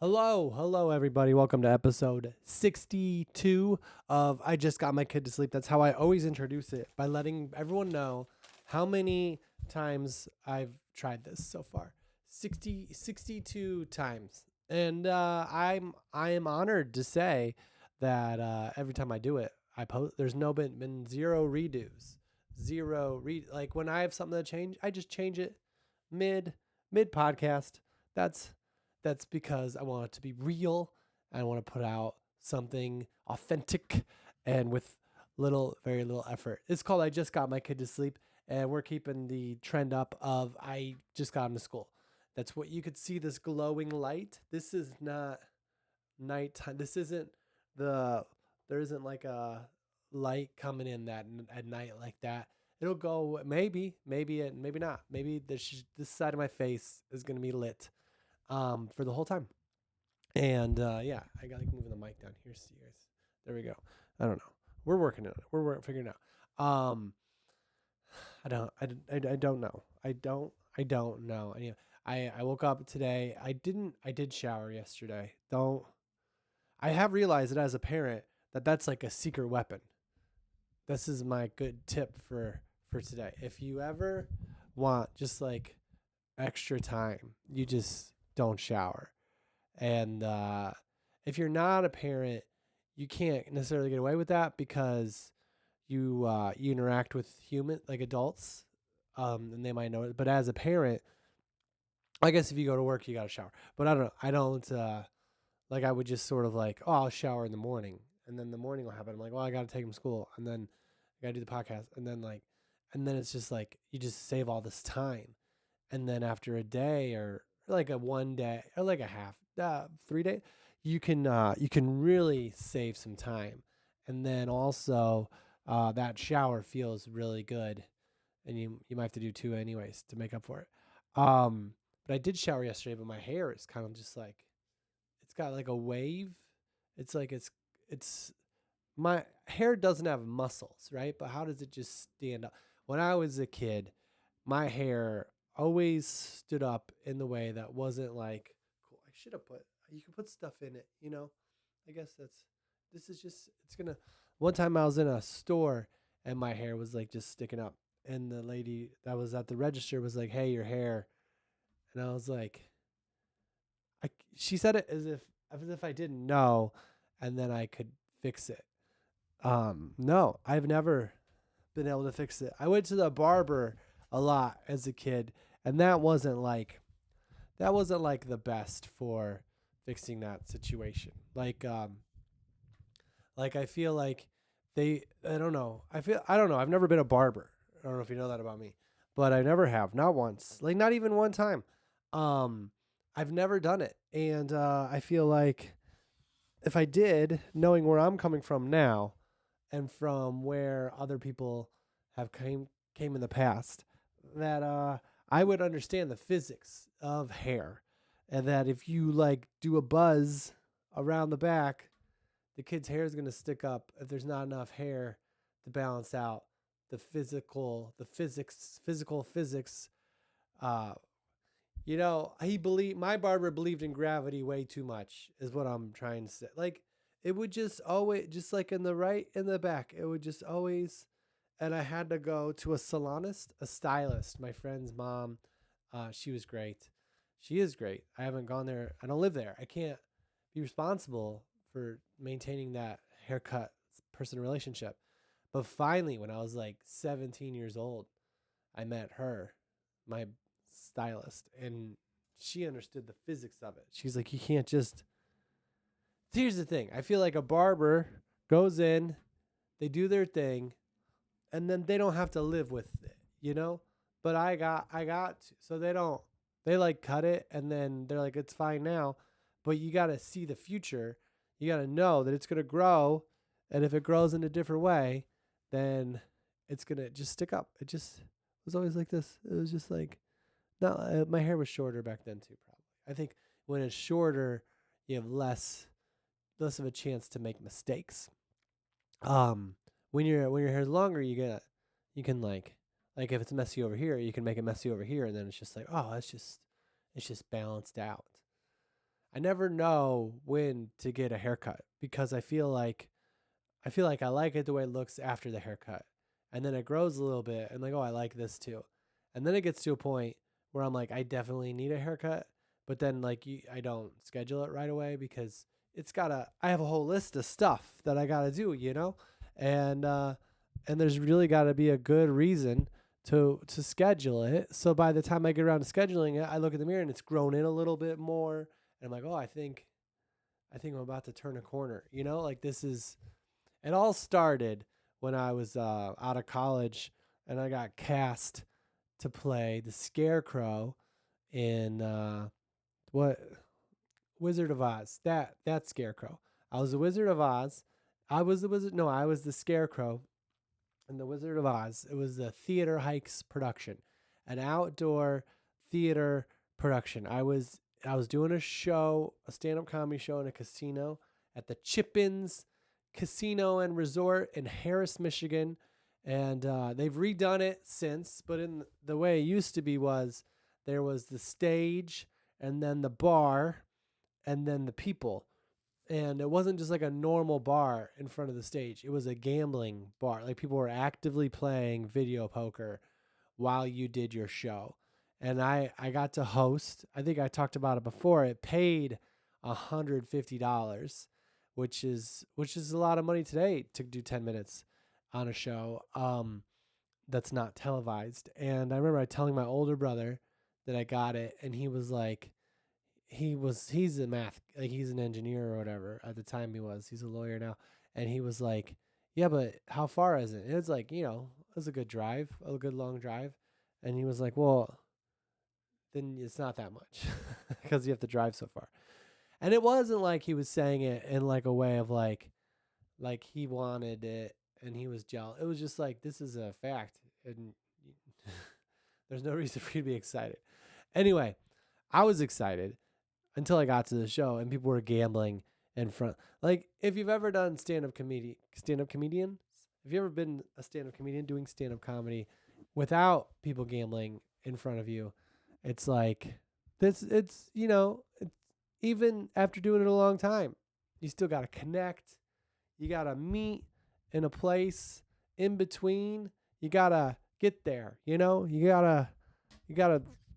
Hello, everybody. Welcome to episode 62 of I Just Got My Kid to Sleep. That's how I always introduce it, by letting everyone know how many times I've tried this so far. 62 times. And I am honored to say that every time I do it, I post. There's been zero redos, like when I have something to change, I just change it mid podcast. That's that's because I want it to be real. I want to put out something authentic and with very little effort. It's called I Just Got My Kid to Sleep, and we're keeping the trend up of I just got him to school. That's what you could see, this glowing light. This is not nighttime. There isn't like a light coming in that at night like that. It'll go maybe not. Maybe this side of my face is going to be lit for the whole time. And yeah, I got like moving the mic down here. See you guys. There we go. I don't know. We're working on it. We're figuring it out. I don't know. I don't know. I woke up today. I did shower yesterday. I have realized that as a parent that's like a secret weapon. This is my good tip for today. If you ever want just like extra time, you just don't shower. And if you're not a parent, you can't necessarily get away with that because you interact with adults, and they might know it. But as a parent, I guess if you go to work, you got to shower. But I don't know. I don't like. I would just sort of like, oh, I'll shower in the morning, and then the morning will happen. I'm like, well, I got to take him to school, and then I got to do the podcast, and then it's just like you just save all this time, and then after a day or like a 1 day or like a half 3 day, you can really save some time. And then also that shower feels really good, and you might have to do two anyways to make up for it. But I did shower yesterday, but my hair is kind of just like, it's got like a wave. It's like it's my hair doesn't have muscles, right? But how does it just stand up? When I was a kid, my hair always stood up in the way that wasn't like cool. I should have put, you can put stuff in it, you know? I guess this is just, it's gonna, one time I was in a store and my hair was like just sticking up. And the lady that was at the register was like, hey, your hair. And I was like, she said it as if I didn't know and then I could fix it. No, I've never been able to fix it. I went to the barber a lot as a kid, and that wasn't like the best for fixing that situation. Like I feel like I don't know. I don't know. I've never been a barber. I don't know if you know that about me, but I never have, not once. Like not even one time. Um I've never done it. And I feel like if I did, knowing where I'm coming from now and from where other people have came in the past, that I would understand the physics of hair, and that if you like do a buzz around the back, the kid's hair is going to stick up if there's not enough hair to balance out physical physics. Uh, my barber believed in gravity way too much, is what I'm trying to say. Like, it would just always, just like in the back, it would just always, and I had to go to a salonist, a stylist. My friend's mom, she was great. She is great. I haven't gone there. I don't live there. I can't be responsible for maintaining that haircut person relationship. But finally, when I was like 17 years old, I met her, my stylist, and she understood the physics of it. She's like, you can't just. Here's the thing. I feel like a barber goes in, they do their thing, and then they don't have to live with it, you know? But I got to. So they like cut it and then they're like, it's fine now. But you got to see the future. You got to know that it's going to grow. And if it grows in a different way, then it's going to just stick up. It just was always like this. It was just like, no, my hair was shorter back then too, probably. I think when it's shorter, you have less of a chance to make mistakes. Um, when your hair's longer, you can like if it's messy over here, you can make it messy over here, and then it's just like, oh, it's just balanced out. I never know when to get a haircut because I like it the way it looks after the haircut. And then it grows a little bit and like, oh, I like this too. And then it gets to a point where I'm like, I definitely need a haircut. But then like I don't schedule it right away because I have a whole list of stuff that I gotta do, you know? And and there's really gotta be a good reason to schedule it. So by the time I get around to scheduling it, I look in the mirror and it's grown in a little bit more. And I'm like, oh, I think I'm about to turn a corner. You know, like this is it all started when I was out of college and I got cast to play the Scarecrow in what Wizard of Oz. That Scarecrow. I was the Wizard of Oz. I was the Wizard. No, I was the Scarecrow in the Wizard of Oz. It was a Theater Hikes production, an outdoor theater production. I was doing a show, a stand-up comedy show in a casino at the Chippins Casino and Resort in Harris, Michigan, and they've redone it since. But in the way it used to be was there was the stage and then the bar and then the people. And it wasn't just like a normal bar in front of the stage. It was a gambling bar. Like people were actively playing video poker while you did your show. And I got to host. I think I talked about it before. It paid $150, which is a lot of money today to do 10 minutes on a show that's not televised. And I remember telling my older brother that I got it and he was like he's a math like he's an engineer or whatever at the time he's a lawyer now and he was like yeah but how far is it and it's like it was a good drive a good long drive and he was like well then it's not that much because you have to drive so far and it wasn't like he was saying it in like a way of like he wanted it and he was jealous. It was just like this is a fact and there's no reason for you to be excited anyway. I was excited until I got to the show and people were gambling in front. Like if you've ever done stand up comedian, if you ever been a stand up comedian doing stand up comedy without people gambling in front of you, it's like this. It's even after doing it a long time, you still got to connect. You got to meet in a place in between. You got to get there. You gotta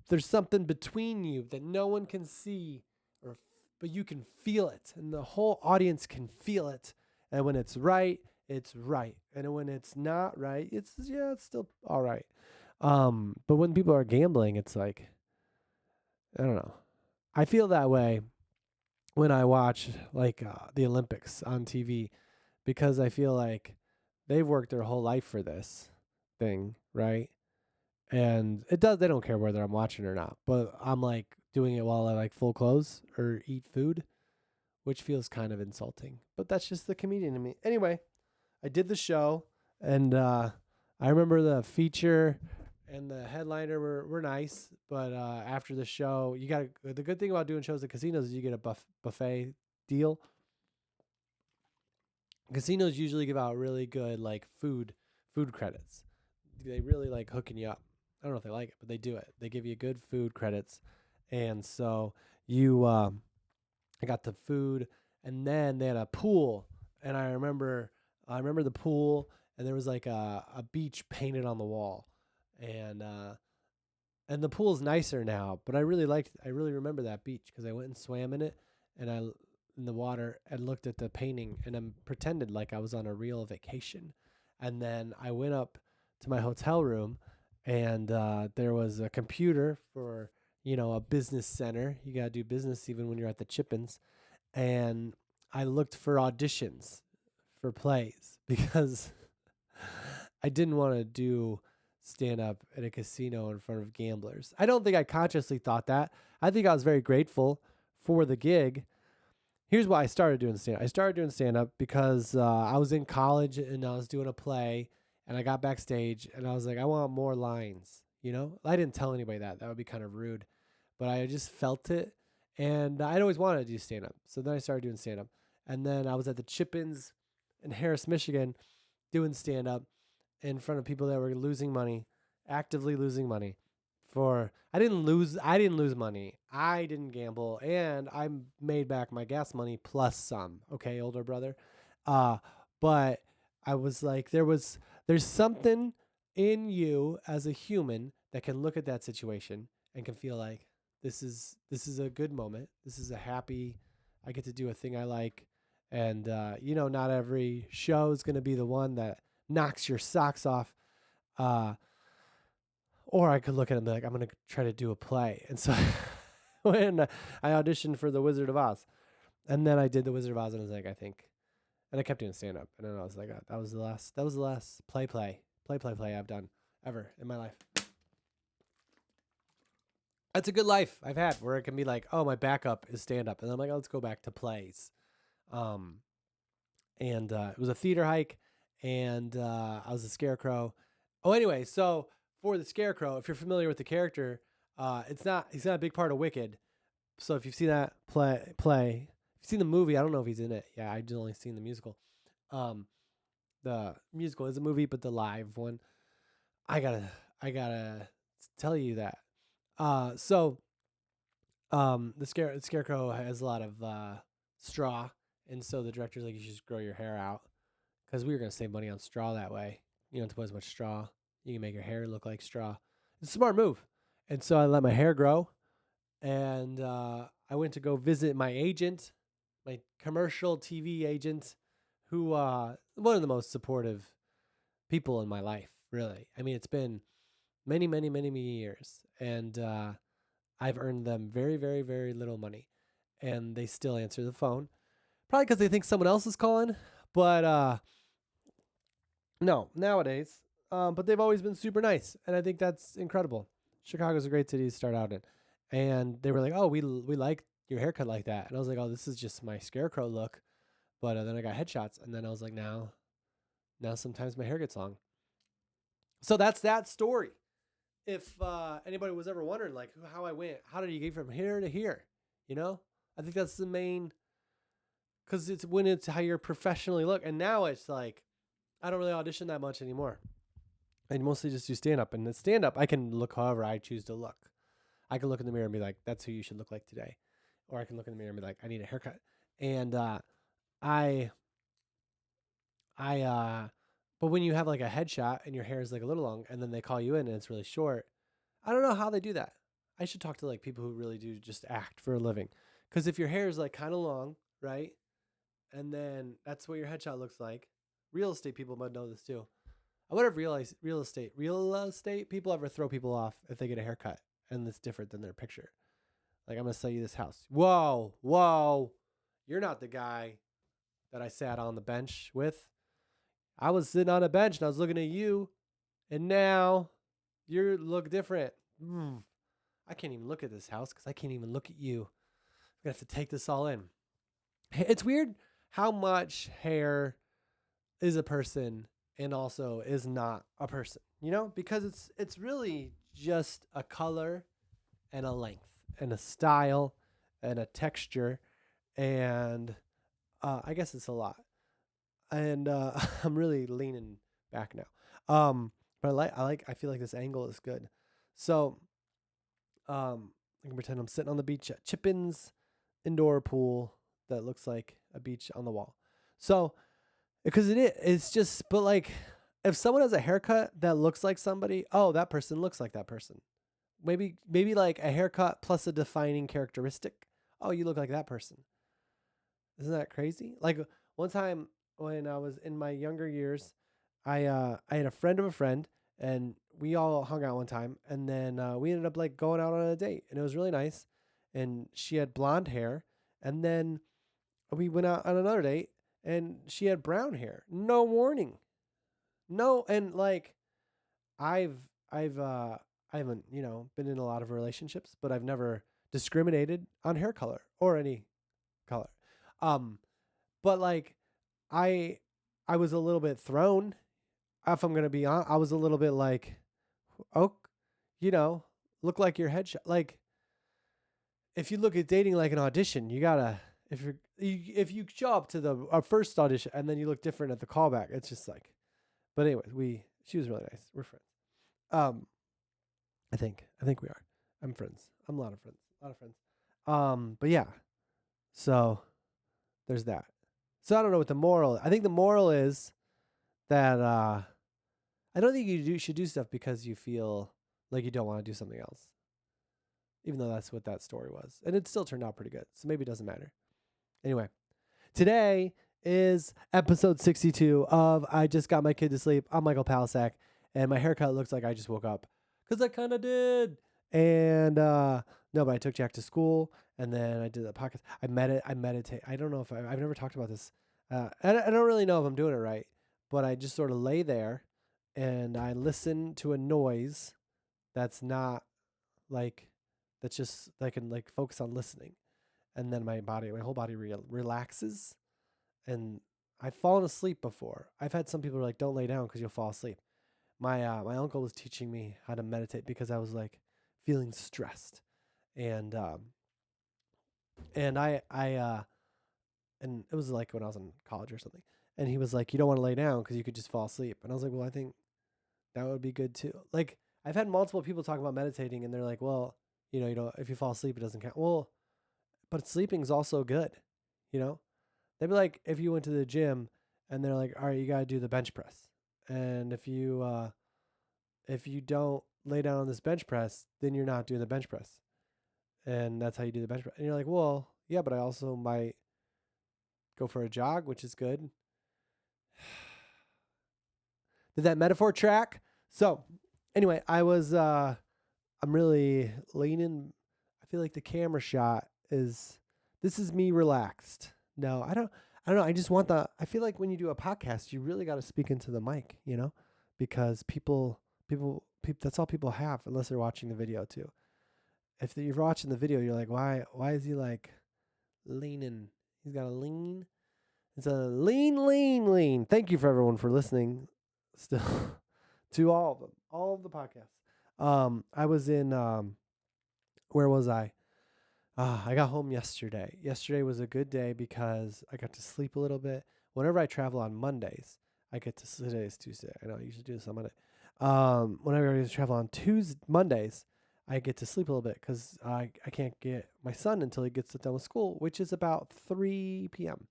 there's something between you that no one can see but you can feel it and the whole audience can feel it and when it's right and when it's not right it's still all right but when people are gambling it's like I don't know. I feel that way when I watch like the Olympics on TV because I feel like they've worked their whole life for this thing, right? And they don't care whether I'm watching or not, but I'm like doing it while I like full clothes or eat food, which feels kind of insulting. But that's just the comedian in me. Anyway, I did the show and I remember the feature and the headliner were nice, but after the show, the good thing about doing shows at casinos is you get a buffet deal. Casinos usually give out really good like food credits. They really like hooking you up. I don't know if they like it, but they do it. They give you good food credits, and so I got the food, and then they had a pool, and I remember the pool, and there was like a beach painted on the wall, and and the pool's nicer now, but I really remember that beach because I went and swam in it, and in the water and looked at the painting, and I pretended like I was on a real vacation, and then I went up to my hotel room and there was a computer for a business center. You gotta do business even when you're at the Chippins, and I looked for auditions for plays because I didn't want to do stand up at a casino in front of gamblers. I don't think I consciously thought that. I think I was very grateful for the gig. Here's why I started doing stand up. I started doing stand up because I was in college and I was doing a play and I got backstage and I was like, I want more lines. I didn't tell anybody that. That would be kind of rude, but I just felt it. And I'd always wanted to do stand up. So then I started doing stand up. And then I was at the Chippins in Harris, Michigan, doing stand up in front of people that were losing money, actively losing money for I didn't lose money. I didn't gamble and I made back my gas money plus some. Okay, older brother. Uh but I was like there's something in you as a human that can look at that situation and can feel like this is a good moment. This is a happy I get to do a thing I like and not every show is going to be the one that knocks your socks off. Uh or I could look at it and be like, I'm going to try to do a play. And so when I auditioned for The Wizard of Oz, and then I did The Wizard of Oz, and I was like, I think, and I kept doing stand up. And then I was like, that was the last play I've done ever in my life. That's a good life I've had where it can be like, oh, my backup is stand up. And I'm like, oh, let's go back to plays. Um, and it was a theater hike, and I was a scarecrow. Oh, anyway, so for the scarecrow, if you're familiar with the character, he's not a big part of Wicked. So if you've seen that if you've seen the movie, I don't know if he's in it. Yeah, I've only seen the musical. Um, the musical is a movie, but the live one, I gotta tell you that. So the scarecrow has a lot of straw, and so the director's like, you should just grow your hair out because we were gonna save money on straw that way. You don't have to put as much straw. You can make your hair look like straw. It's a smart move. And so I let my hair grow, and I went to go visit my agent, my commercial TV agent, who one of the most supportive people in my life. Really, I mean, it's been many, many, many, many years, and I've earned them very, very, very little money, and they still answer the phone. Probably because they think someone else is calling, but no, nowadays. But they've always been super nice, and I think that's incredible. Chicago's a great city to start out in, and they were like, "Oh, we like your haircut like that," and I was like, "Oh, this is just my scarecrow look." But then I got headshots, and then I was like, now sometimes my hair gets long. So that's that story. If anybody was ever wondering, like how I went, how did you get from here to here? You know, I think that's the main because it's when it's how you're professionally look, and now it's like I don't really audition that much anymore. I mostly just do stand up, and the stand up I can look however I choose to look. I can look in the mirror and be like, "That's who you should look like today," or I can look in the mirror and be like, "I need a haircut." And I I but when you have like a headshot and your hair is like a little long, and then they call you in and it's really short, I don't know how they do that. I should talk to like people who really do just act for a living, because if your hair is like kind of long, right, and then that's what your headshot looks like. Real estate people might know this too. I wonder if real estate people ever throw people off if they get a haircut and it's different than their picture. Like, I'm gonna sell you this house. Whoa, whoa, you're not the guy that I sat on the bench with. I was sitting on a bench and I was looking at you, and now you look different. I can't even look at this house because I can't even look at you. I'm gonna have to take this all in. It's weird how much hair is a person and also is not a person, because it's really just a color and a length and a style and a texture, and I guess it's a lot. And I'm really leaning back now. But I feel like this angle is good. So I can pretend I'm sitting on the beach at Chippins indoor pool that looks like a beach on the wall. So because it's just, but like, if someone has a haircut that looks like somebody, oh, that person looks like that person. Maybe like a haircut plus a defining characteristic. Oh, you look like that person. Isn't that crazy? Like one time when I was in my younger years, I had a friend of a friend, and we all hung out one time, and then we ended up like going out on a date, and it was really nice. And she had blonde hair, and then we went out on another date, and she had brown hair. No warning. No, and like I've I've I haven't, been in a lot of relationships, but I've never discriminated on hair color or any color. Um but like I I was a little bit thrown, if I'm going to be on. I was a little bit like, "Oh, you know, look like your headshot." Like if you look at dating like an audition, you got to if you show up to the our first audition and then you look different at the callback, it's just like. But anyways, she was really nice. We're friends. Um I think we are. I'm friends. I'm a lot of friends. A lot of friends. But yeah. So there's that. So I don't know what the moral. I think the moral is that I don't think should do stuff because you feel like you don't want to do something else, even though that's what that story was, and it still turned out pretty good. So maybe it doesn't matter. Anyway, today is episode 62 of I Just Got My Kid to Sleep. I'm Michael Palisak, and my haircut looks like I just woke up because I kind of did. And no, but I took Jack to school, and then I did the podcast. I meditate. I don't know if I've never talked about this. I don't really know if I'm doing it right, but I just sort of lay there and I listen to a noise that's not like that's just I can like focus on listening, and then my whole body relaxes, and I've fallen asleep before. I've had some people who are like, "Don't lay down because you'll fall asleep." My uncle was teaching me how to meditate because I was like feeling stressed, and and and it was like when I was in college or something, and he was like, "You don't want to lay down because you could just fall asleep," and I was like, "Well, I think that would be good too." Like I've had multiple people talk about meditating, and they're like, "Well, you know, if you fall asleep, it doesn't count." Well, but sleeping's also good, you know. They'd be like, if you went to the gym, and they're like, "All right, you got to do the bench press," and if you don't lay down on this bench press, then you're not doing the bench press, and that's how you do the bench press. And you're like, "Well, yeah, but I also might go for a jog, which is good." Did that metaphor track? So, anyway, I'm really leaning. I feel like the camera shot is this is me relaxed. No, I don't know. I just want I feel like when you do a podcast, you really got to speak into the mic, you know, because people that's all people have unless they're watching the video too. If you're watching the video, you're like, why is he like leaning? He's got a lean. It's a lean. Thank you for everyone for listening still to all of them, all of the podcasts. I was in where was I? I got home yesterday. Yesterday was a good day because I got to sleep a little bit. Whenever I travel on Mondays, I get to today is Tuesday. I know I usually do this on Monday. Whenever I travel on Mondays, I get to sleep a little bit because I can't get my son until he gets done with school, which is about 3 p.m.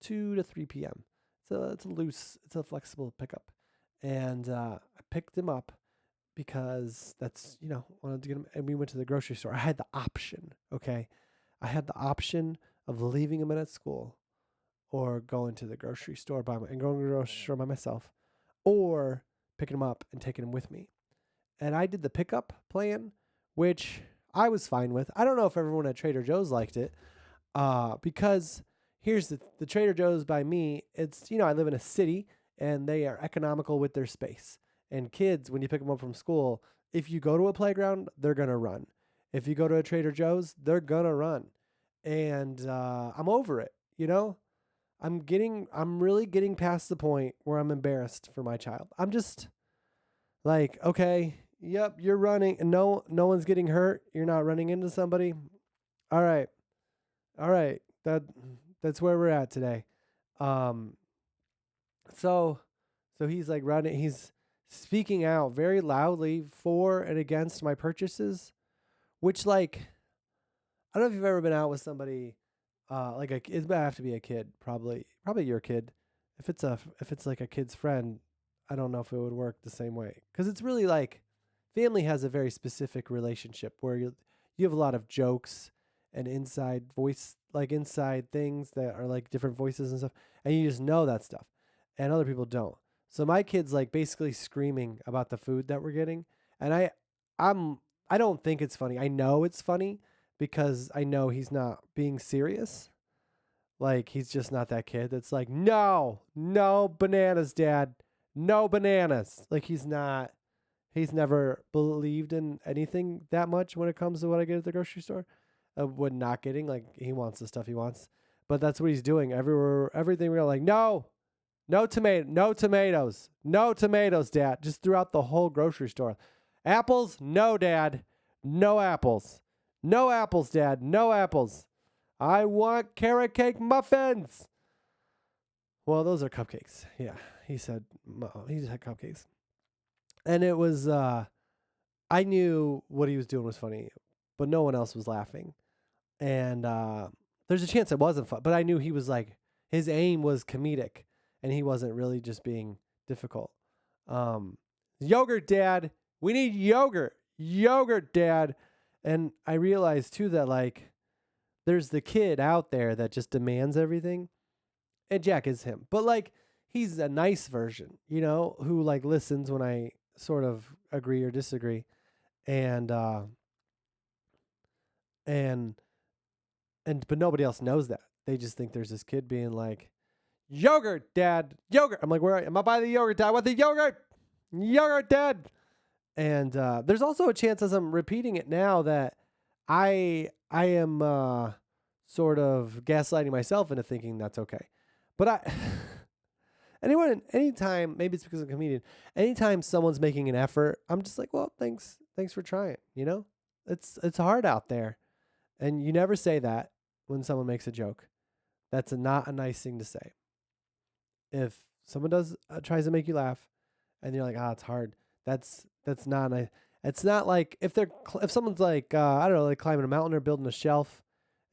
2 to 3 p.m. So it's a flexible pickup, and I picked him up because that's wanted to get him, and we went to the grocery store. I had the option, okay, I had the option of leaving him at school or going to the grocery store and going to the grocery store by myself, or picking him up and taking him with me. And I did the pickup plan, which I was fine with. I don't know if everyone at Trader Joe's liked it, because here's the Trader Joe's by me. It's I live in a city and they are economical with their space. And kids, when you pick them up from school, if you go to a playground, they're gonna run. If you go to a Trader Joe's, they're gonna run. And I'm over it. I'm really getting past the point where I'm embarrassed for my child. I'm just like, okay, yep, you're running, and no one's getting hurt. You're not running into somebody. All right, all right. That's where we're at today. Um, so he's like running. He's speaking out very loudly for and against my purchases, which like I don't know if you've ever been out with somebody, like it would have to be a kid, probably your kid. If it's like a kid's friend, I don't know if it would work the same way because it's really like family has a very specific relationship where you have a lot of jokes and inside things that are like different voices and stuff, and you just know that stuff, and other people don't. So my kid's like basically screaming about the food that we're getting, and I'm I don't think it's funny. I know it's funny because I know he's not being serious. Like he's just not that kid that's like, no bananas, dad, no bananas. Like he's never believed in anything that much when it comes to what I get at the grocery store. What not getting, like he wants the stuff he wants, but that's what he's doing everywhere. Everything we're like, no tomatoes, dad. Just throughout the whole grocery store. Apples, no, dad, no apples, dad, no apples. I want carrot cake muffins. Well, those are cupcakes. Yeah, he said cupcakes, and it was I knew what he was doing was funny, but no one else was laughing. And there's a chance it wasn't fun, but I knew he was like, his aim was comedic and he wasn't really just being difficult. Um, Yogurt, Dad. We need yogurt. Yogurt, Dad. And I realized too that like there's the kid out there that just demands everything. And Jack is him. But like he's a nice version, who like listens when I sort of agree or disagree. And and but nobody else knows that. They just think there's this kid being like, "Yogurt, Dad, yogurt." I'm like, "Where am I buying the yogurt, Dad? I want the yogurt, yogurt, Dad." And there's also a chance, as I'm repeating it now, that I am sort of gaslighting myself into thinking that's okay. But anytime, maybe it's because I'm a comedian. Anytime someone's making an effort, I'm just like, well, thanks for trying. It's hard out there, and you never say that when someone makes a joke. That's not a nice thing to say. If someone tries to make you laugh, and you're like, it's hard. That's not nice. It's not like if someone's like I don't know, like climbing a mountain or building a shelf,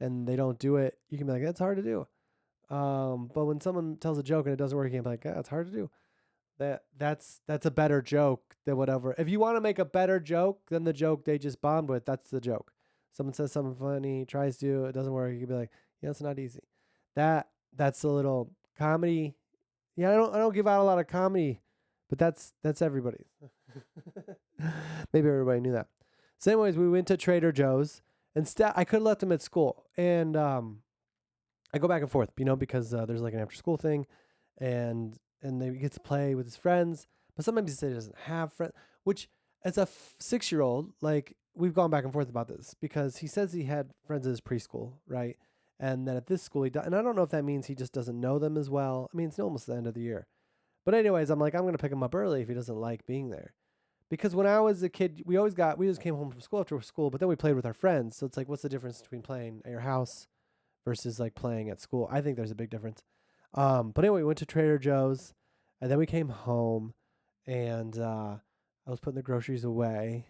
and they don't do it, you can be like, that's hard to do. But when someone tells a joke and it doesn't work, you can be like, it's hard to do. That's a better joke than whatever. If you want to make a better joke than the joke they just bombed with, that's the joke. Someone says something funny, tries to, it doesn't work. You can be like, yeah, it's not easy. That's a little comedy. Yeah, I don't give out a lot of comedy, but that's everybody's. Maybe everybody knew that. So anyways, we went to Trader Joe's. Instead, I could have left him at school, and I go back and forth, because there's like an after school thing, and they get to play with his friends. But sometimes he says he doesn't have friends, which as a 6-year-old, like we've gone back and forth about this because he says he had friends at his preschool, right? And then at this school he does, and I don't know if that means he just doesn't know them as well. I mean, it's almost the end of the year. But anyways, I'm like, I'm gonna pick him up early if he doesn't like being there. Because when I was a kid, we just came home from school after school, but then we played with our friends. So it's like, what's the difference between playing at your house versus like playing at school? I think there's a big difference. But anyway, we went to Trader Joe's, and then we came home, and I was putting the groceries away,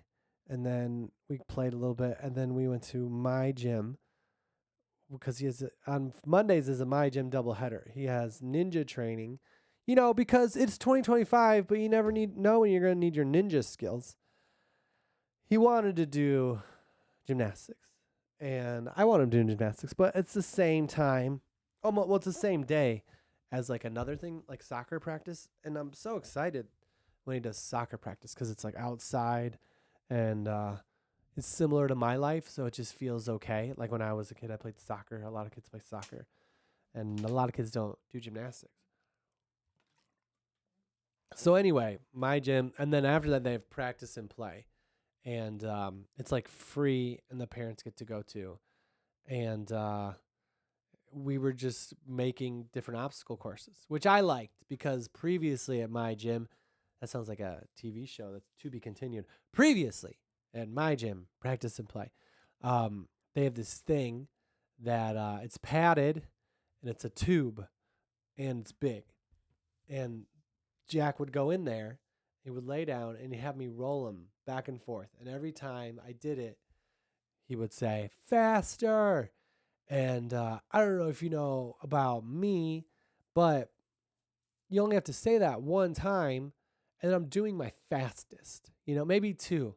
and then we played a little bit, and then we went to my gym because he has on Mondays is a my gym doubleheader. He has ninja training, because it's 2025, but you never know when you're going to need your ninja skills. He wanted to do gymnastics, and I want him doing gymnastics, but it's the same time. Well, it's the same day as like another thing, like soccer practice. And I'm so excited when he does soccer practice because it's like outside, and it's similar to my life, so it just feels okay. Like when I was a kid, I played soccer. A lot of kids play soccer, and a lot of kids don't do gymnastics. So anyway, my gym, and then after that they have practice and play, and it's like free, and the parents get to go to, and we were just making different obstacle courses, which I liked because previously at my gym, that sounds like a TV show that's to be continued. Previously at my gym, practice and play, they have this thing that it's padded and it's a tube and it's big, and Jack would go in there, he would lay down, and he'd have me roll him back and forth. And every time I did it, he would say, faster. And I don't know if you know about me, but you only have to say that one time, and I'm doing my fastest. Maybe two.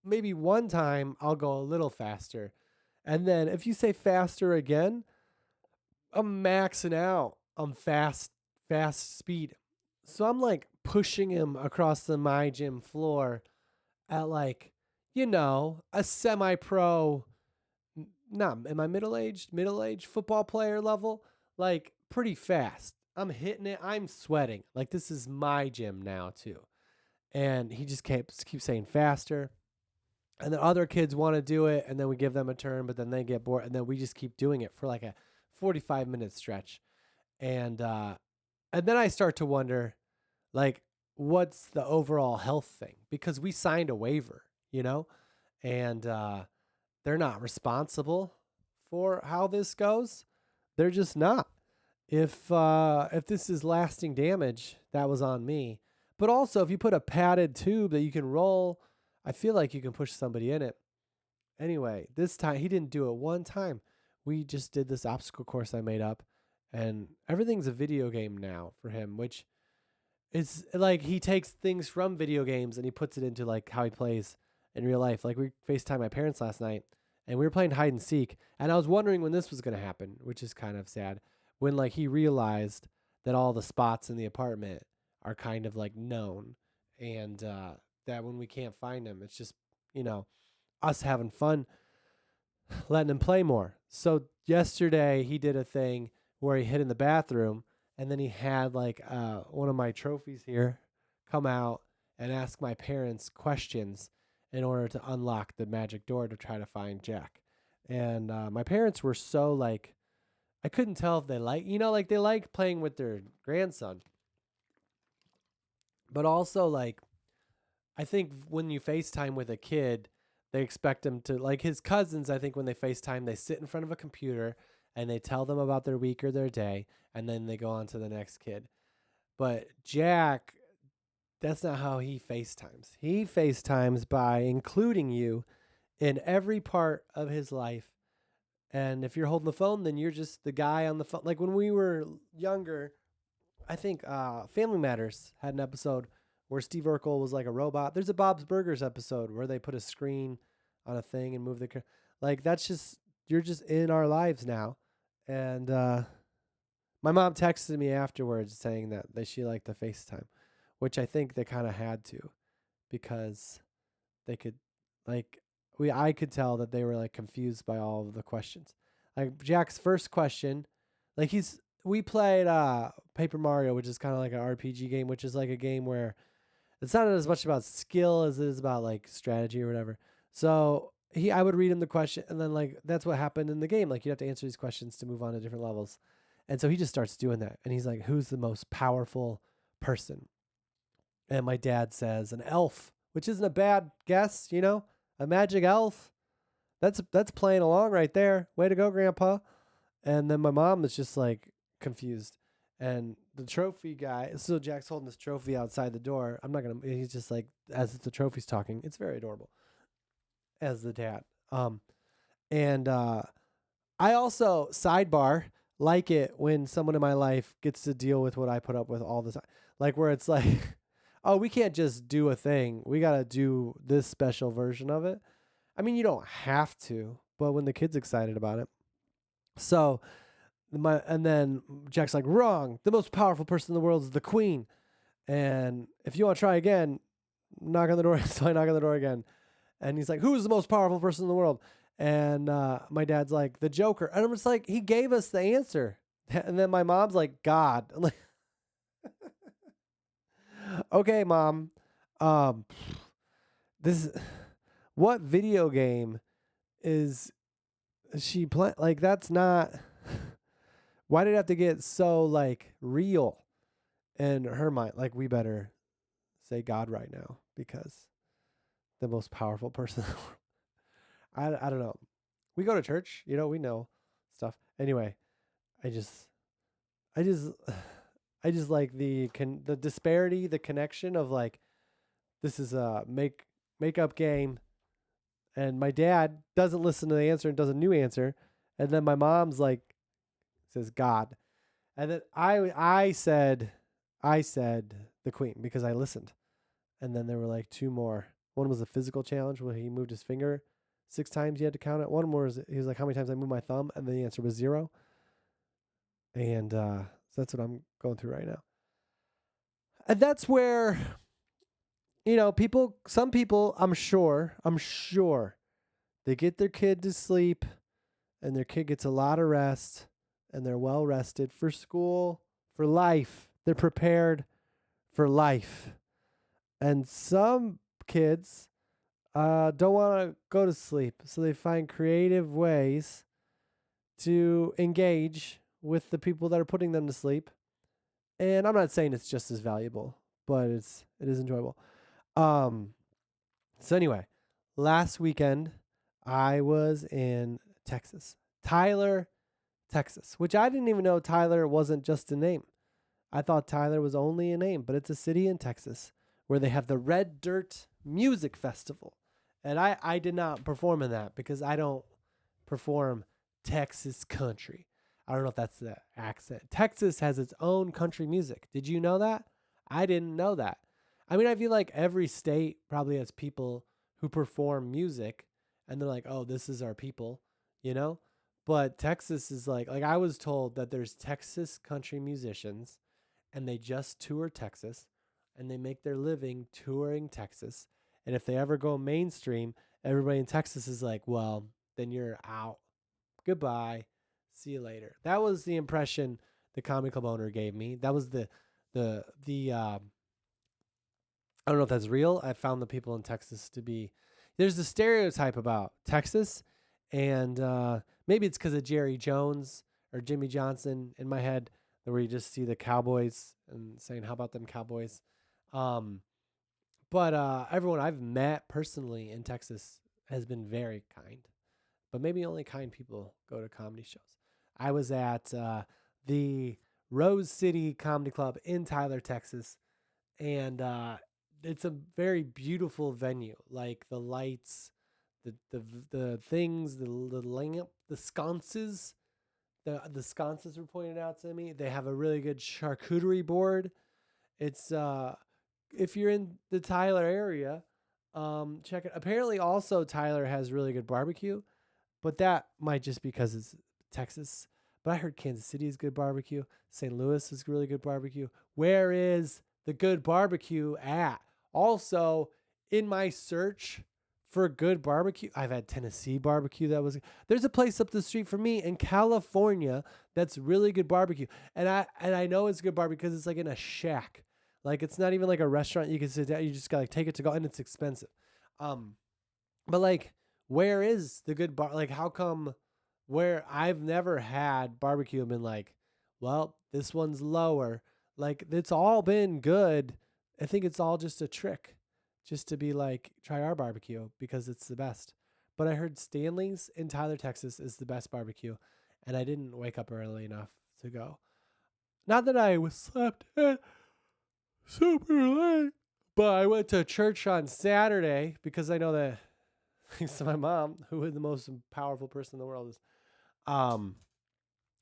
Maybe one time I'll go a little faster. And then if you say faster again, I'm maxing out. I'm fast speed. So I'm like pushing him across the my gym floor at like, a semi-pro, not am I middle-aged football player level, like pretty fast. I'm hitting it. I'm sweating. Like this is my gym now too. And he just keeps saying faster. And then other kids want to do it, and then we give them a turn, but then they get bored, and then we just keep doing it for like a 45-minute stretch. And then I start to wonder, like, what's the overall health thing? Because we signed a waiver, and they're not responsible for how this goes. They're just not. If this is lasting damage, that was on me. But also, if you put a padded tube that you can roll, I feel like you can push somebody in it. Anyway, this time he didn't do it one time. We just did this obstacle course I made up, and everything's a video game now for him, which is like he takes things from video games and he puts it into like how he plays in real life. Like we FaceTime my parents last night and we were playing hide and seek, and I was wondering when this was going to happen, which is kind of sad. When like he realized that all the spots in the apartment are kind of like known, and that when we can't find them, it's just, you know, us having fun, letting him play more. So yesterday he did a thing where he hid in the bathroom, and then he had like one of my trophies here come out and ask my parents questions in order to unlock the magic door to try to find Jack. And my parents were so like, I couldn't tell if they like, like they like playing with their grandson, but also like I think when you FaceTime with a kid, they expect them to, like his cousins. I think when they FaceTime, they sit in front of a computer and they tell them about their week or their day, and then they go on to the next kid. But Jack, that's not how he FaceTimes. He FaceTimes by including you in every part of his life. And if you're holding the phone, then you're just the guy on the phone. Like when we were younger, I think Family Matters had an episode where Steve Urkel was like a robot. There's a Bob's Burgers episode where they put a screen on a thing and move the like that's just, you're just in our lives now. And my mom texted me afterwards saying that she liked the FaceTime, which I think they kind of had to, because they could like I could tell that they were like confused by all of the questions. Like Jack's first question, like we played Paper Mario, which is kind of like an RPG game, which is like a game where it's not as much about skill as it is about like strategy or whatever. So I would read him the question, and then like that's what happened in the game. Like you have to answer these questions to move on to different levels. And so he just starts doing that, and he's like, "Who's the most powerful person?" And my dad says, "An elf," which isn't a bad guess, a magic elf. That's playing along right there. Way to go, Grandpa. And then my mom is just like confused. And the trophy guy, so Jack's holding this trophy outside the door. He's just like, as the trophy's talking, it's very adorable as the dad. And I also, sidebar, like it when someone in my life gets to deal with what I put up with all the time. Like where it's like, oh, we can't just do a thing. We got to do this special version of it. I mean, you don't have to, but when the kid's excited about it. So, and then Jack's like, wrong. The most powerful person in the world is the queen. And if you want to try again, knock on the door. So I knock on the door again. And he's like, who's the most powerful person in the world? And my dad's like, the Joker. And I'm just like, he gave us the answer. And then my mom's like, God. I'm like, okay, Mom. What video game is she playing? Like, that's not. Why did it have to get so like real in her mind? Like, we better say God right now, because the most powerful person in the world. I don't know. We go to church, we know stuff. Anyway, I just I just like the disparity, the connection of like, this is a make-up game, and my dad doesn't listen to the answer and does a new answer, and then my mom's like says God, and then I said the queen because I listened, and then there were like two more. One was a physical challenge where he moved his finger 6 times. You had to count it. One was he was like, how many times I move my thumb, and then the answer was 0. And so that's what I'm going through right now. And that's where, some people, I'm sure, they get their kid to sleep, and their kid gets a lot of rest, and they're well rested for school, for life. They're prepared for life. And some kids don't want to go to sleep, so they find creative ways to engage with the people that are putting them to sleep. And I'm not saying it's just as valuable, but it is enjoyable. So anyway, last weekend I was in Texas, Tyler, Texas, which I didn't even know Tyler wasn't just a name. I thought Tyler was only a name, but it's a city in Texas where they have the red dirt Music Festival. And I did not perform in that because I don't perform Texas country. I don't know if that's the accent. Texas has its own country music. Did you know that? I didn't know that. I mean, I feel like every state probably has people who perform music and they're like, "Oh, this is our people," you know? But Texas is like I was told that there's Texas country musicians and they just tour Texas and they make their living touring Texas. And if they ever go mainstream, everybody in Texas is like, well, then you're out. Goodbye. See you later. That was the impression the comedy club owner gave me. That was the I don't know if that's real. I found the people in Texas to be there's a stereotype about Texas and maybe it's because of Jerry Jones or Jimmy Johnson in my head where you just see the Cowboys and saying, "How about them Cowboys?" Um, but everyone I've met personally in Texas has been very kind. But maybe only kind people go to comedy shows. I was at the Rose City Comedy Club in Tyler, Texas, and it's a very beautiful venue. Like the lights, the things, the lamp, the sconces. The sconces were pointed out to me. They have a really good charcuterie board. It's if you're in the Tyler area, check it. Apparently, also Tyler has really good barbecue, but that might just because it's Texas. But I heard Kansas City is good barbecue. St. Louis is really good barbecue. Where is the good barbecue at? Also, in my search for good barbecue, I've had Tennessee barbecue that was. There's a place up the street from me in California that's really good barbecue, and I know it's good barbecue because it's like in a shack. Like it's not even like a restaurant you can sit down. You just gotta like, take it to go, and it's expensive. Um, but like, where is the good bar? Like, how come where I've never had barbecue and been like, well, this one's lower. Like, it's all been good. I think it's all just a trick, just to be like, try our barbecue because it's the best. But I heard Stanley's in Tyler, Texas is the best barbecue, and I didn't wake up early enough to go. Not that I was slept in super late, but I went to church on Saturday because I know that thanks to my mom, who is the most powerful person in the world, is. Um,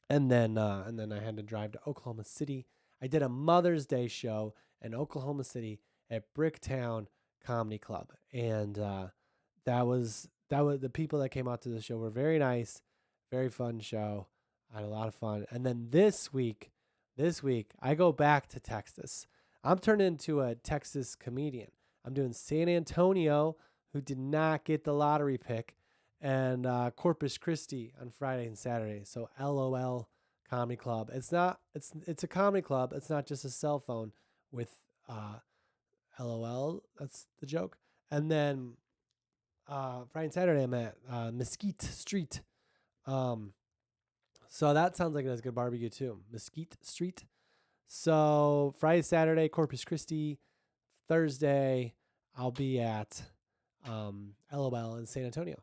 and then I had to drive to Oklahoma City. I did a Mother's Day show in Oklahoma City at Bricktown Comedy Club, and that was the people that came out to the show were very nice, very fun show. I had a lot of fun. And then this week I go back to Texas. I'm turned into a Texas comedian. I'm doing San Antonio, who did not get the lottery pick, and Corpus Christi on Friday and Saturday. So LOL Comedy Club. It's a comedy club. It's not just a cell phone with LOL. That's the joke. And then Friday and Saturday I'm at Mesquite Street. Um, so that sounds like it has good barbecue too. Mesquite Street. So Friday, Saturday, Corpus Christi. Thursday, I'll be at LOL in San Antonio.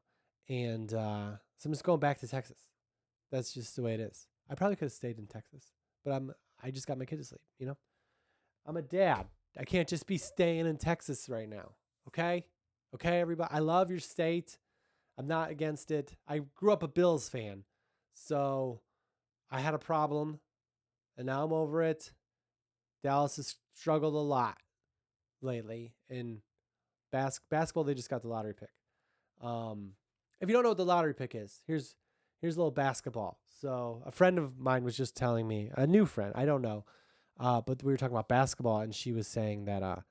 And so I'm just going back to Texas. That's just the way it is. I probably could have stayed in Texas, but I just got my kid to sleep, you know? I'm a dad. I can't just be staying in Texas right now. Okay? Okay, everybody. I love your state. I'm not against it. I grew up a Bills fan. So I had a problem and now I'm over it. Dallas has struggled a lot lately in basketball. They just got the lottery pick. If you don't know what the lottery pick is, here's a little basketball. So a friend of mine was just telling me, a new friend, I don't know, but we were talking about basketball, and she was saying that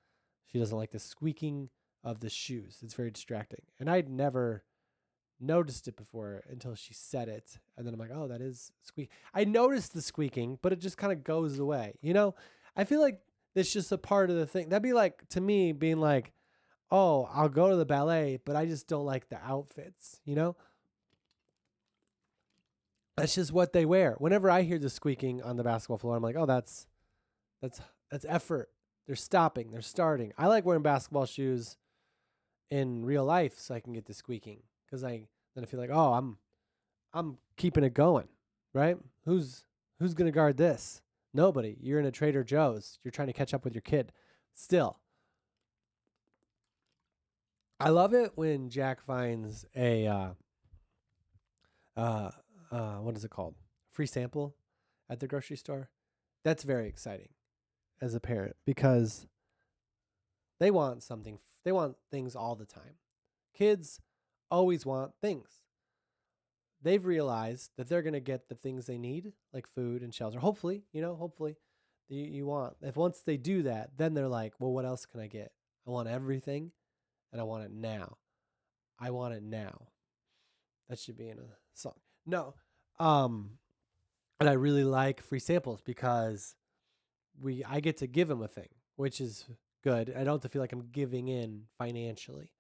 she doesn't like the squeaking of the shoes. It's very distracting, and I'd never noticed it before until she said it, and then I'm like, oh, that is squeak. I noticed the squeaking, but it just kind of goes away. You know, I feel like that's just a part of the thing. That'd be like to me being like, oh, I'll go to the ballet, but I just don't like the outfits, you know? That's just what they wear. Whenever I hear the squeaking on the basketball floor, I'm like, oh, that's that's effort. They're stopping, they're starting. I like wearing basketball shoes in real life so I can get the squeaking cuz I feel like, oh, I'm keeping it going, right? Who's going to guard this? Nobody. You're in a Trader Joe's. You're trying to catch up with your kid. Still, I love it when Jack finds a uh, what is it called? Free sample at the grocery store. That's very exciting as a parent because they want something. They want things all the time. Kids always want things. They've realized that they're going to get the things they need, like food and shelter. Hopefully, hopefully you want. If once they do that, then they're like, well, what else can I get? I want everything and I want it now. I want it now. That should be in a song. No. Um, and I really like free samples because I get to give them a thing, which is good. I don't have to feel like I'm giving in financially.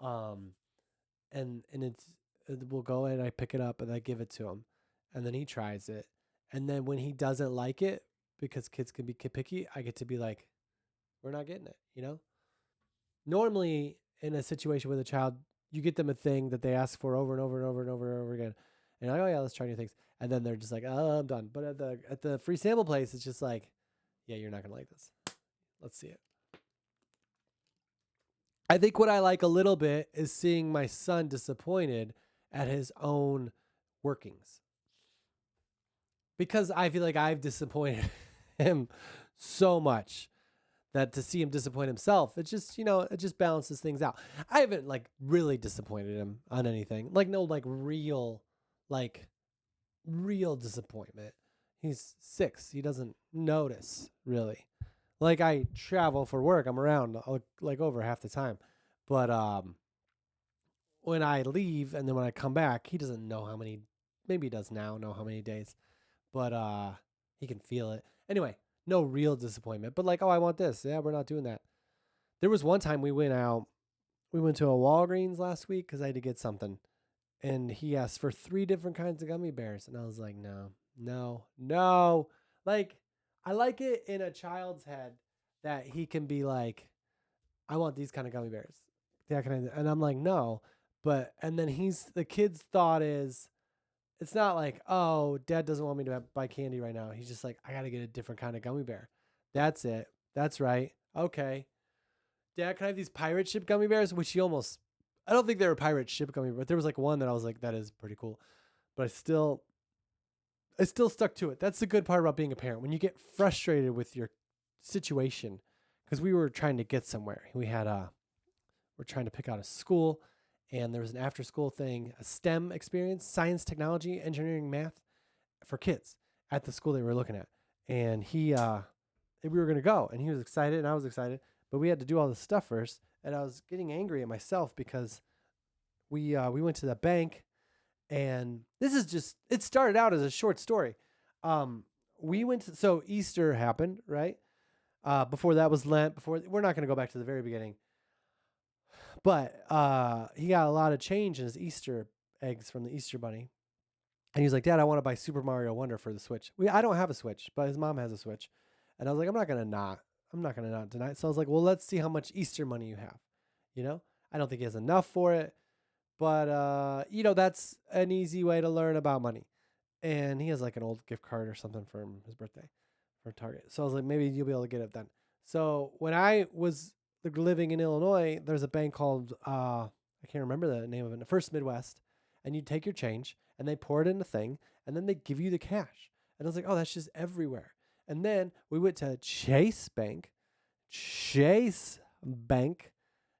Um, and we'll go and I pick it up and I give it to him, and then he tries it, and then when he doesn't like it, because kids can be picky, I get to be like, we're not getting it. Normally in a situation with a child, you get them a thing that they ask for over and over and over and over and over again, and like, oh yeah, let's try new things, and then they're just like, oh, I'm done. But at the free sample place, it's just like, yeah, you're not gonna like this. Let's see it. I think what I like a little bit is seeing my son disappointed at his own workings, because I feel like I've disappointed him so much that to see him disappoint himself, it just balances things out. I haven't like really disappointed him on anything, like no like real disappointment. He's 6. He doesn't notice really. Like I travel for work, I'm around like over half the time, but when I leave and then when I come back, he doesn't know how many. Maybe he does now know how many days, but he can feel it. Anyway, no real disappointment, but like, oh, I want this. Yeah, we're not doing that. There was one time we went out. We went to a Walgreens last week because I had to get something, and he asked for 3 different kinds of gummy bears, and I was like, no, no, no. Like, I like it in a child's head that he can be like, I want these kind of gummy bears. Yeah, can I? And I'm like, no. But and then the kid's thought is, it's not like, oh, dad doesn't want me to buy candy right now. He's just like, I got to get a different kind of gummy bear. That's it. That's right. Okay. Dad, can I have these pirate ship gummy bears? Which I don't think they were pirate ship gummy bears, but there was like one that I was like, that is pretty cool. But I still stuck to it. That's the good part about being a parent. When you get frustrated with your situation, because we were trying to get somewhere. We're trying to pick out a school, and there was an after school thing, a STEM experience, science, technology, engineering, math for kids at the school they were looking at. And we were going to go, and he was excited and I was excited, but we had to do all this stuff first. And I was getting angry at myself because we went to the bank, and it started out as a short story. So Easter happened, right? Before that was Lent. We're not going to go back to the very beginning, but he got a lot of change in his Easter eggs from the Easter Bunny. And he was like, Dad, I want to buy Super Mario Wonder for the Switch. I don't have a Switch, but his mom has a Switch. And I was like, I'm not going to not deny it. So I was like, well, let's see how much Easter money you have. I don't think he has enough for it, but that's an easy way to learn about money. And he has like an old gift card or something from his birthday for Target. So I was like, maybe you'll be able to get it then. So when I was living in Illinois, there's a bank called I can't remember the name of it, First Midwest, and you take your change and they pour it in a thing and then they give you the cash. And I was like, oh, that's just everywhere. And then we went to Chase Bank,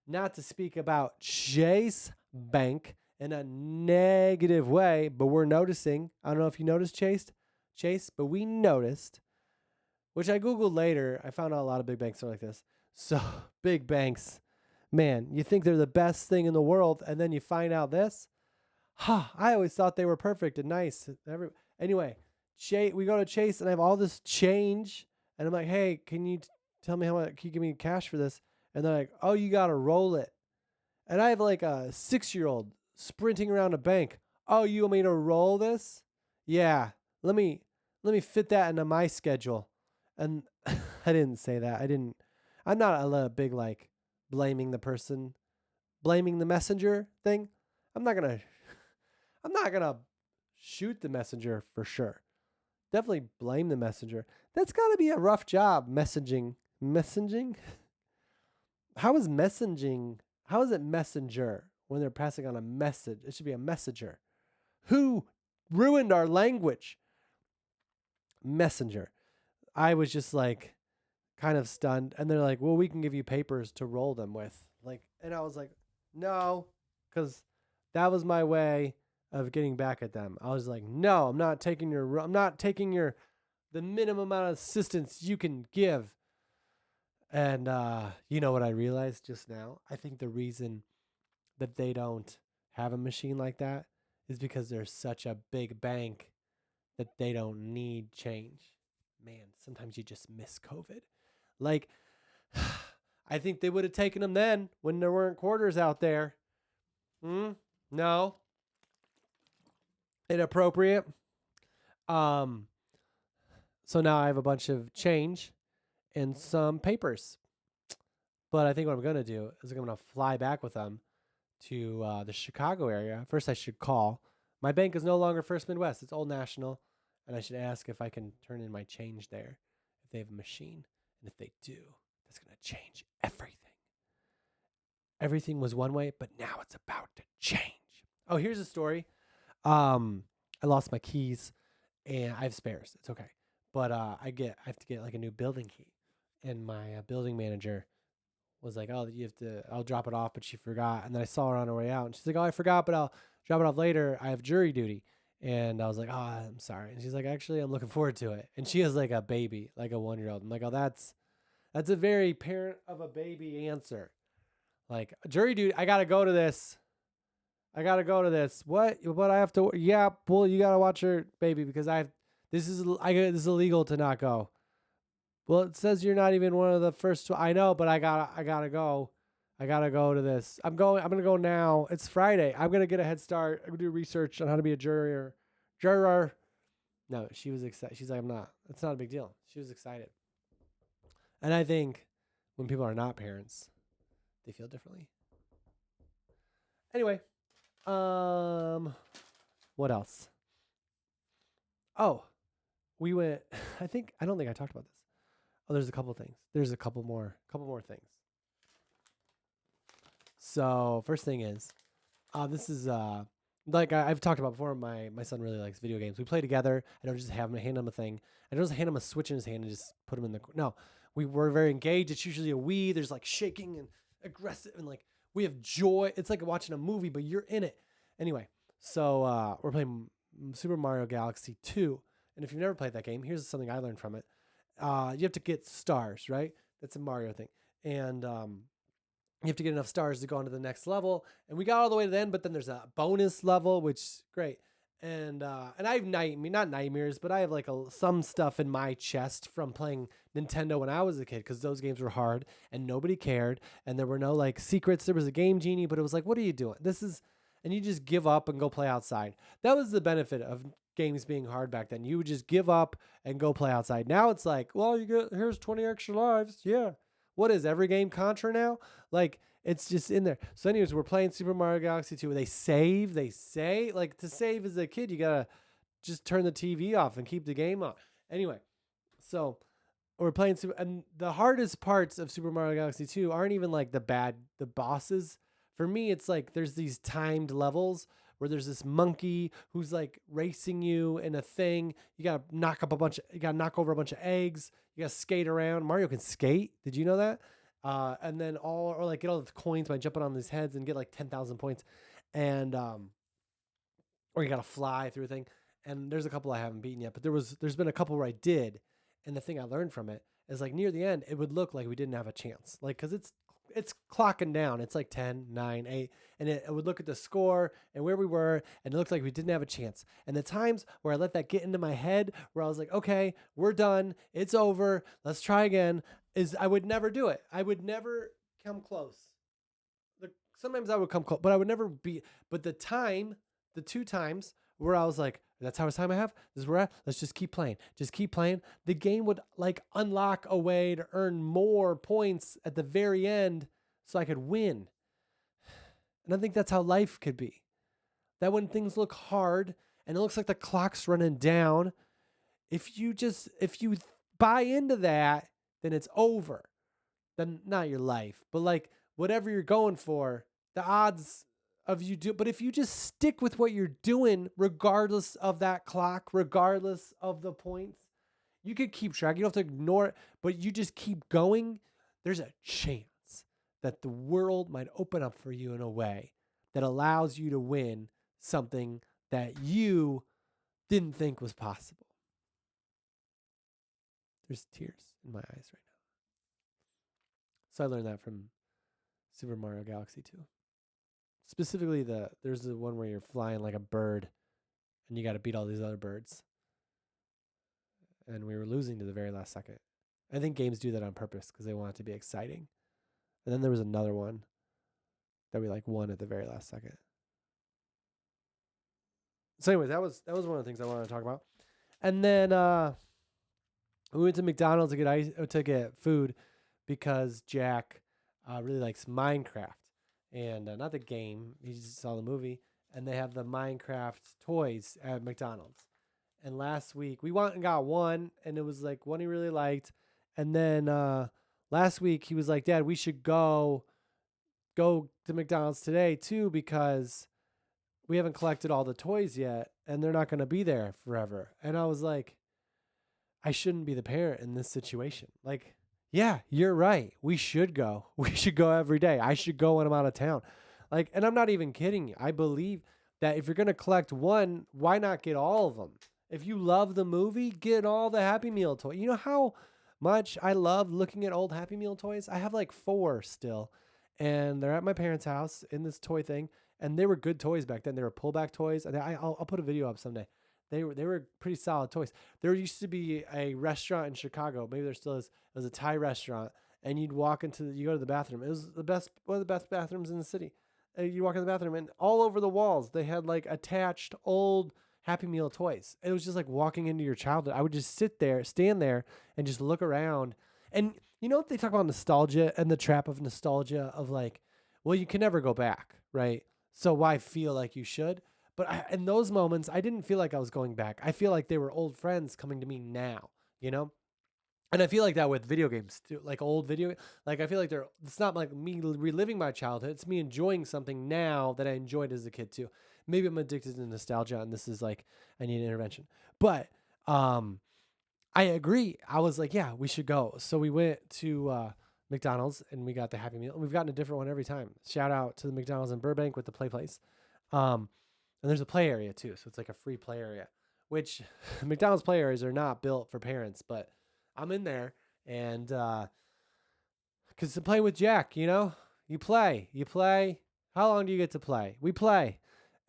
not to speak about Chase Bank in a negative way, but we're noticing. I don't know if you noticed Chase, but we noticed, which I Googled later. I found out a lot of big banks are like this. So big banks, man, you think they're the best thing in the world, and then you find out this. I always thought they were perfect and nice. Anyway, we go to Chase, and I have all this change, and I'm like, hey, can you tell me how much? Can you give me cash for this? And they're like, oh, you got to roll it. And I have like a 6-year-old sprinting around a bank. Oh, you want me to roll this? Yeah. Let me fit that into my schedule. And I didn't say that. I'm not a big like blaming the messenger thing. I'm not going to shoot the messenger for sure. Definitely blame the messenger. That's got to be a rough job messaging. How is messaging How is it messenger when they're passing on a message? It should be a messenger. Who ruined our language? Messenger. I was just like kind of stunned. And they're like, well, we can give you papers to roll them with. Like, and I was like, no, because that was my way of getting back at them. I was like, no, I'm not taking the minimum amount of assistance you can give. And you know what I realized just now? I think the reason that they don't have a machine like that is because they're such a big bank that they don't need change. Man, sometimes you just miss COVID. Like, I think they would have taken them then when there weren't quarters out there. No. Inappropriate. So now I have a bunch of change and some papers. But I think what I'm going to do is I'm going to fly back with them to the Chicago area. First, I should call. My bank is no longer First Midwest. It's Old National. And I should ask if I can turn in my change there, if they have a machine. And if they do, that's going to change everything. Everything was one way, but now it's about to change. Oh, here's a story. I lost my keys, and I have spares. It's okay. But I have to get like a new building key. And my building manager was like, oh, I'll drop it off, but she forgot. And then I saw her on her way out, and she's like, oh, I forgot, but I'll drop it off later. I have jury duty. And I was like, oh, I'm sorry. And she's like, actually, I'm looking forward to it. And she has like a baby, like a 1-year-old. I'm like, oh, that's a very parent of a baby answer. Like, jury duty, I got to go to this. What? But I have to, yeah, well, you got to watch your baby because this is illegal to not go. Well, it says you're not even one of the first two. I know, but I gotta go. I gotta go to this. I'm gonna go now. It's Friday. I'm gonna get a head start. I'm gonna do research on how to be a juror. No, she was excited. She's like, I'm not. It's not a big deal. She was excited. And I think when people are not parents, they feel differently. Anyway, what else? Oh, we went. I don't think I talked about this. Oh, there's a couple things. There's a couple more things. So first thing is, this is like I've talked about before. My son really likes video games. We play together. I don't just hand him a thing. I don't just hand him a Switch in his hand and just put him in the. No, we're very engaged. It's usually a Wii. There's like shaking and aggressive and like we have joy. It's like watching a movie, but you're in it. Anyway, so we're playing Super Mario Galaxy 2. And if you've never played that game, here's something I learned from it. You have to get stars, right? That's a Mario thing. And you have to get enough stars to go on to the next level. And we got all the way to the end, but then there's a bonus level, which is great. And I have not nightmares, but I have like some stuff in my chest from playing Nintendo when I was a kid because those games were hard and nobody cared. And there were no like secrets. There was a game genie, but it was like, what are you doing? And you just give up and go play outside. That was the benefit of games being hard back then. You would just give up and go play outside. Now it's like, well, here's 20 extra lives. Yeah. What is every game Contra now? Like it's just in there. So anyways, we're playing Super Mario Galaxy 2. They say like to save as a kid, you got to just turn the TV off and keep the game on. Anyway, so we're playing and the hardest parts of Super Mario Galaxy 2 aren't even like the bosses. For me, it's like there's these timed levels where there's this monkey who's like racing you in a thing. You gotta knock over a bunch of eggs. You gotta skate around. Mario can skate. Did you know that? And then or like get all the coins by jumping on these heads and get like 10,000 points. And or you gotta fly through a thing. And there's a couple I haven't beaten yet, but there's been a couple where I did. And the thing I learned from it is like near the end, it would look like we didn't have a chance. Like, cause it's clocking down. It's like 10, 9, 8. And it would look at the score and where we were. And it looked like we didn't have a chance. And the times where I let that get into my head where I was like, okay, we're done. It's over. Let's try again. I would never do it. I would never come close. Sometimes I would come close, but I would never be. But the 2 times where I was like, that's how much time I have. This is where let's just keep playing. Just keep playing. The game would like unlock a way to earn more points at the very end so I could win. And I think that's how life could be. That when things look hard and it looks like the clock's running down, if you buy into that, then it's over. Then not your life, but like whatever you're going for, the odds of you do. But if you just stick with what you're doing, regardless of that clock, regardless of the points, you could keep track. You don't have to ignore it, but you just keep going. There's a chance that the world might open up for you in a way that allows you to win something that you didn't think was possible. There's tears in my eyes right now. So I learned that from Super Mario Galaxy 2. Specifically, there's the one where you're flying like a bird and you got to beat all these other birds. And we were losing to the very last second. I think games do that on purpose because they want it to be exciting. And then there was another one that we like won at the very last second. So anyways, that was one of the things I wanted to talk about. And then we went to McDonald's to get food because Jack really likes Minecraft. And not the game, he just saw the movie. And they have the Minecraft toys at McDonald's. And last week, we went and got one, and it was like one he really liked. And then last week, he was like, Dad, we should go to McDonald's today, too, because we haven't collected all the toys yet, and they're not going to be there forever. And I was like, I shouldn't be the parent in this situation. Like, yeah, you're right. We should go. We should go every day. I should go when I'm out of town. Like, and I'm not even kidding you. I believe that if you're going to collect one, why not get all of them? If you love the movie, get all the Happy Meal toys. You know how much I love looking at old Happy Meal toys? I have like 4 still, and they're at my parents' house in this toy thing. And they were good toys back then. They were pullback toys. I'll put a video up someday. They were pretty solid toys. There used to be a restaurant in Chicago. Maybe there still is. It was a Thai restaurant, and you go to the bathroom. It was one of the best bathrooms in the city. You walk in the bathroom, and all over the walls they had like attached old Happy Meal toys. It was just like walking into your childhood. I would just stand there, and just look around. And you know what they talk about nostalgia and the trap of nostalgia of like, well, you can never go back, right? So why feel like you should? But in those moments, I didn't feel like I was going back. I feel like they were old friends coming to me now, you know? And I feel like that with video games too, like old video. Like I feel like it's not like me reliving my childhood. It's me enjoying something now that I enjoyed as a kid too. Maybe I'm addicted to nostalgia and this is like, I need an intervention. But I agree. I was like, yeah, we should go. So we went to McDonald's and we got the Happy Meal. And we've gotten a different one every time. Shout out to the McDonald's in Burbank with the Play Place. And there's a play area too. So it's like a free play area, which McDonald's play areas are not built for parents, but I'm in there and because to play with Jack, you know, you play. How long do you get to play? We play.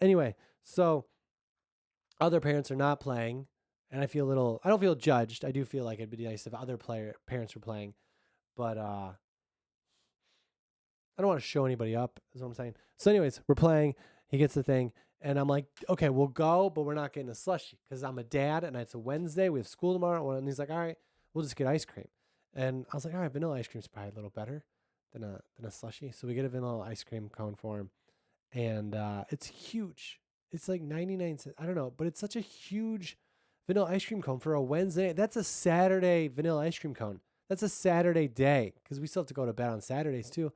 Anyway, so other parents are not playing, and I don't feel judged. I do feel like it'd be nice if other parents were playing, but I don't want to show anybody up, is what I'm saying. So anyways, we're playing. He gets the thing, and I'm like, okay, we'll go, but we're not getting a slushie because I'm a dad, and it's a Wednesday. We have school tomorrow. And he's like, all right, we'll just get ice cream. And I was like, all right, vanilla ice cream is probably a little better than a slushie. So we get a vanilla ice cream cone for him, and it's huge. It's like 99 cents. I don't know, but it's such a huge vanilla ice cream cone for a Wednesday. That's a Saturday vanilla ice cream cone. That's a Saturday day because we still have to go to bed on Saturdays too.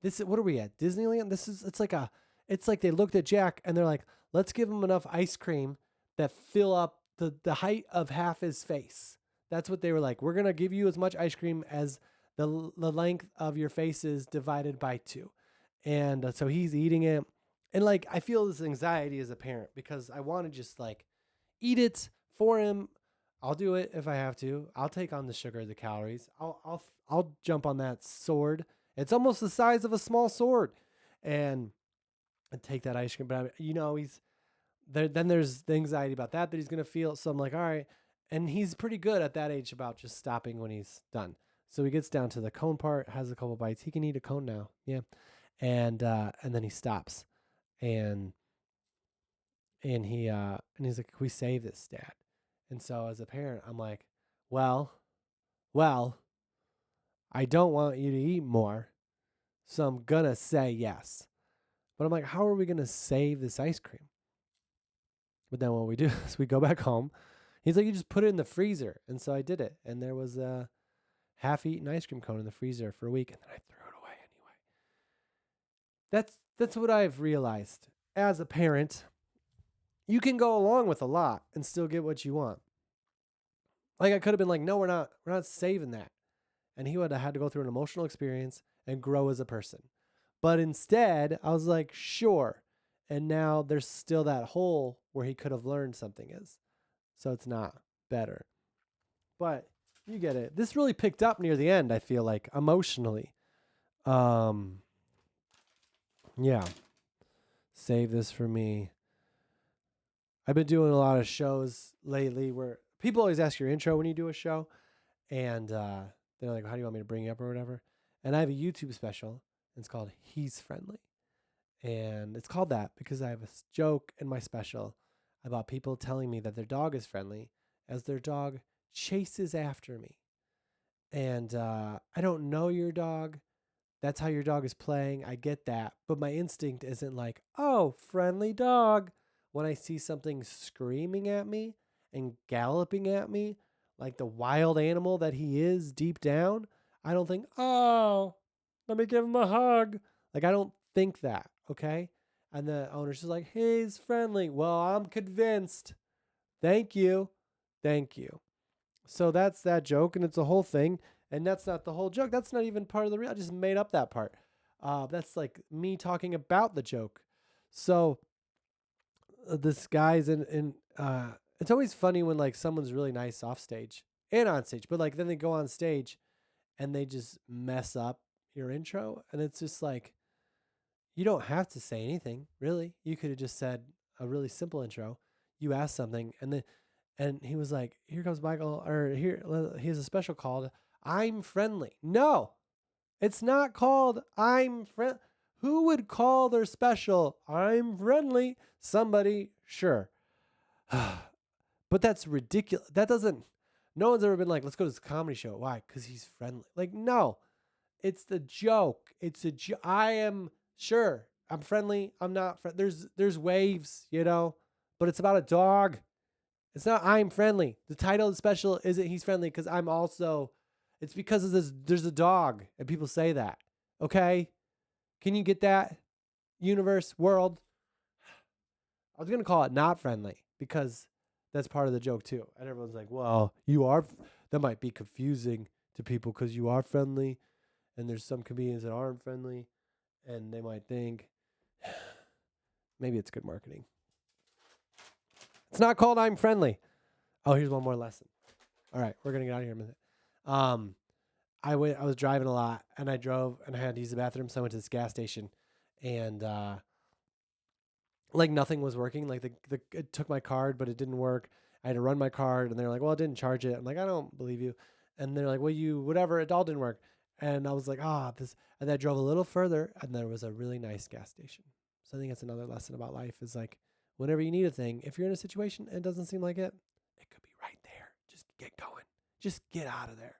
What are we at? Disneyland? It's like they looked at Jack and they're like, let's give him enough ice cream that fill up the height of half his face. That's what they were like. We're going to give you as much ice cream as the length of your face is divided by 2. And so he's eating it. And like, I feel this anxiety as a parent because I want to just like eat it for him. I'll do it if I have to. I'll take on the sugar, the calories. I'll jump on that sword. It's almost the size of a small sword. And take that ice cream. But you know, he's there. Then there's the anxiety about that he's going to feel. So I'm like, all right. And he's pretty good at that age about just stopping when he's done. So he gets down to the cone part, has a couple bites. He can eat a cone now. Yeah. And then he stops and he's like, can we save this, Dad? And so as a parent, I'm like, well, I don't want you to eat more. So I'm going to say yes. But I'm like, how are we going to save this ice cream? But then what we do is we go back home. He's like, you just put it in the freezer. And so I did it. And there was a half-eaten ice cream cone in the freezer for a week. And then I threw it away anyway. That's what I've realized as a parent. You can go along with a lot and still get what you want. Like I could have been like, no, we're not saving that. And he would have had to go through an emotional experience and grow as a person. But instead, I was like, sure. And now there's still that hole where he could have learned something is. So it's not better. But you get it. This really picked up near the end, I feel like, emotionally. Um yeah. Save this for me. I've been doing a lot of shows lately where people always ask your intro when you do a show, and they're like, "How do you want me to bring you up or whatever?" And I have a YouTube special. And it's called "He's Friendly," and it's called that because I have a joke in my special about people telling me that their dog is friendly as their dog chases after me, and I don't know your dog. That's how your dog is playing. I get that. But my instinct isn't like, oh, friendly dog. When I see something screaming at me and galloping at me, like the wild animal that he is deep down, I don't think, oh, let me give him a hug. Like, I don't think that. Okay. And the owner's just like, hey, he's friendly. Well, I'm convinced. Thank you. Thank you. So that's that joke, and it's a whole thing. And that's not the whole joke. That's not even part of the real. I just made up that part. That's like me talking about the joke. So this guy's in. It's always funny when like someone's really nice off stage and on stage, but like then they go on stage and they just mess up your intro, and it's just like you don't have to say anything really. You could have just said a really simple intro. You asked something, and then and he was like, "Here comes Michael," or "Here, he has a special called I'm Friendly." No, it's not called I'm Friendly. Who would call their special I'm Friendly? Somebody, sure, but that's ridiculous. That doesn't. No one's ever been like, "Let's go to this comedy show." Why? Because he's friendly. Like, no, it's the joke. It's a I am sure I'm friendly. I'm not. There's waves, but it's about a dog. It's not I'm friendly. The title of the special isn't he's friendly because I'm also. It's because of this. There's a dog, and people say that. Okay, can you get that? Universe, world. I was gonna call it not friendly because that's part of the joke too. And everyone's like, "Well, you are." That might be confusing to people because you are friendly, and there's some comedians that aren't friendly, and they might think maybe it's good marketing. It's not called I'm friendly. Oh, here's one more lesson. All right, we're gonna get out of here in a minute. Um, I was driving a lot, and I drove, and I had to use the bathroom, so I went to this gas station, and like nothing was working. Like the it took my card, but it didn't work. I had to run my card, and they're like, "Well, it didn't charge it." I'm like, "I don't believe you," and they're like, "Well, you whatever, it all didn't work." And I was like, this. And then I drove a little further, and there was a really nice gas station. So I think that's another lesson about life is like, whenever you need a thing, if you're in a situation and it doesn't seem like it could be right there. Just get going. Just get out of there.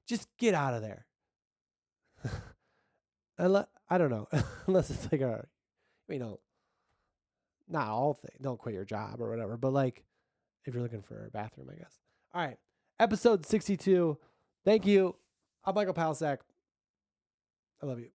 Just get out of there. I don't know, unless it's like you know, not all things. Don't quit your job or whatever, but like if you're looking for a bathroom, I guess. All right, episode 62. Thank you. I'm Michael Palsack. I love you.